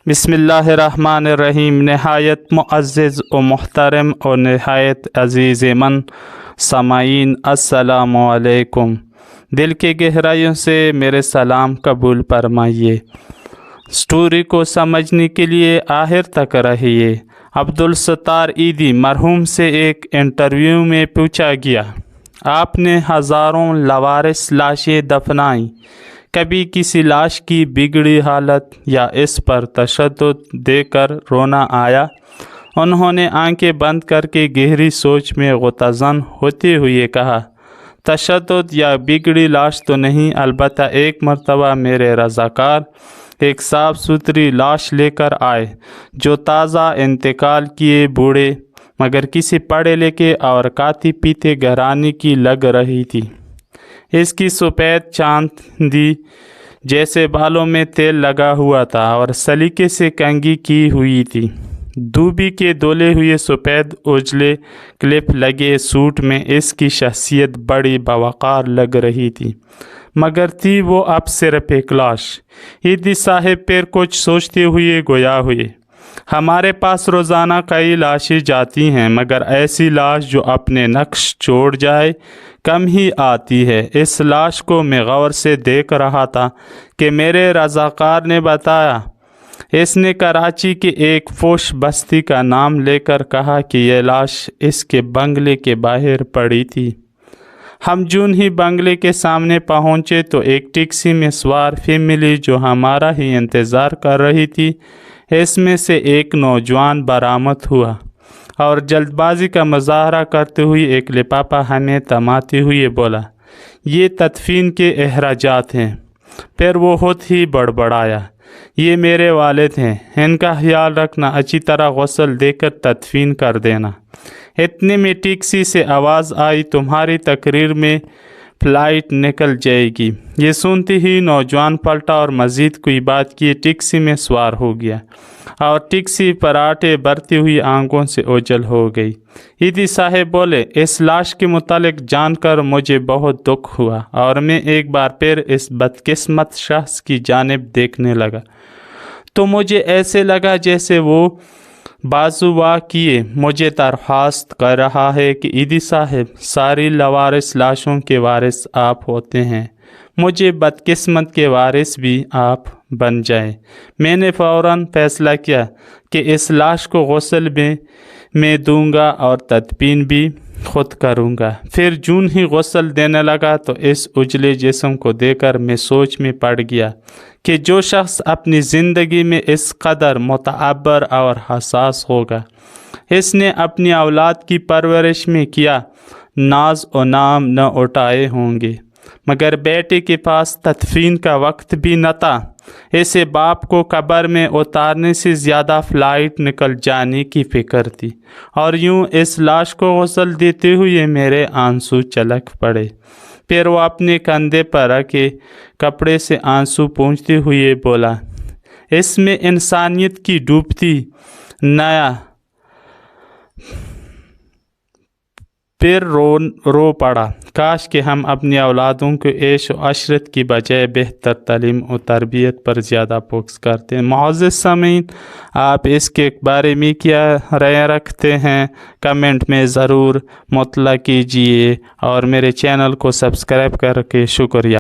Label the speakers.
Speaker 1: بسم اللہ الرحمن الرحیم۔ نہایت معزز و محترم اور نہایت عزیز من سامعین، السلام علیکم۔ دل کے گہرائیوں سے میرے سلام قبول فرمائیے۔ سٹوری کو سمجھنے کے لیے آخر تک رہیے۔ عبدالستار عیدی مرحوم سے ایک انٹرویو میں پوچھا گیا، آپ نے ہزاروں لاوارث لاشیں دفنائیں، کبھی کسی لاش کی بگڑی حالت یا اس پر تشدد دیکھ کر رونا آیا؟ انہوں نے آنکھیں بند کر کے گہری سوچ میں غوطہ ہوتے ہوئے کہا، تشدد یا بگڑی لاش تو نہیں، البتہ ایک مرتبہ میرے رضاکار ایک صاف ستھری لاش لے کر آئے جو تازہ انتقال کیے بوڑھے مگر کسی پڑھے لکھے اور کھاتے پیتے گھرانے کی لگ رہی تھی۔ اس کی سفید چاندی جیسے بالوں میں تیل لگا ہوا تھا اور سلیقے سے کنگھی کی ہوئی تھی۔ دھوبی کے دھلے ہوئے سفید اجلے کلپ لگے سوٹ میں اس کی شخصیت بڑی باوقار لگ رہی تھی، مگر تھی وہ اب صرف ایک لاش۔ عیدی صاحب پھر کچھ سوچتے ہوئے گویا ہوئے، ہمارے پاس روزانہ کئی لاشیں جاتی ہیں، مگر ایسی لاش جو اپنے نقش چھوڑ جائے کم ہی آتی ہے۔ اس لاش کو میں غور سے دیکھ رہا تھا کہ میرے رضاکار نے بتایا، اس نے کراچی کے ایک فوش بستی کا نام لے کر کہا کہ یہ لاش اس کے بنگلے کے باہر پڑی تھی۔ ہم جون ہی بنگلے کے سامنے پہنچے تو ایک ٹیکسی میں سوار فیملی جو ہمارا ہی انتظار کر رہی تھی، اس میں سے ایک نوجوان برآمد ہوا اور جلد بازی کا مظاہرہ کرتے ہوئے ایک لفافہ ہمیں تھماتے ہوئے بولا، یہ تدفین کے اخراجات ہیں۔ پھر وہ خود ہی بڑبڑایا، یہ میرے والد ہیں، ان کا خیال رکھنا، اچھی طرح غسل دے کر تدفین کر دینا۔ اتنے میں ٹیکسی سے آواز آئی، تمہاری تقریر میں فلائٹ نکل جائے گی۔ یہ سنتے ہی نوجوان پلٹا اور مزید کوئی بات کیے ٹیکسی میں سوار ہو گیا اور ٹیکسی پراٹھے بھرتی ہوئی آنکھوں سے اوجھل ہو گئی۔ عیدی صاحب بولے، اس لاش کے متعلق جان کر مجھے بہت دکھ ہوا اور میں ایک بار پھر اس بدقسمت شخص کی جانب دیکھنے لگا تو مجھے ایسے لگا جیسے وہ بازو وا کیے مجھے درخواست کر رہا ہے کہ عیدی صاحب، ساری لاوارث لاشوں کے وارث آپ ہوتے ہیں، مجھے بدقسمت کے وارث بھی آپ بن جائیں۔ میں نے فوراً فیصلہ کیا کہ اس لاش کو غسل میں دوں گا اور تدفین بھی خود کروں گا۔ پھر جون ہی غسل دینے لگا تو اس اجلے جسم کو دیکھ کر میں سوچ میں پڑ گیا کہ جو شخص اپنی زندگی میں اس قدر متعبر اور حساس ہوگا، اس نے اپنی اولاد کی پرورش میں کیا ناز و نام نہ اٹھائے ہوں گے، مگر بیٹے کے پاس تدفین کا وقت بھی نہ تھا۔ اسے باپ کو قبر میں اتارنے سے زیادہ فلائٹ نکل جانے کی فکر تھی، اور یوں اس لاش کو غسل دیتے ہوئے میرے آنسو چھلک پڑے۔ پھر وہ اپنے کندھے پر رکھے کپڑے سے آنسو پونچھتے ہوئے بولا، اس میں انسانیت کی ڈوبتی نیا۔ پھر رو پڑا، کاش کہ ہم اپنی اولادوں کو عیش و عشرت کی بجائے بہتر تعلیم و تربیت پر زیادہ فوکس کرتے ہیں۔ معزز سامعین، آپ اس کے بارے میں کیا رائے رکھتے ہیں؟ کمنٹ میں ضرور مطلع کیجیے اور میرے چینل کو سبسکرائب کر کے شکریہ۔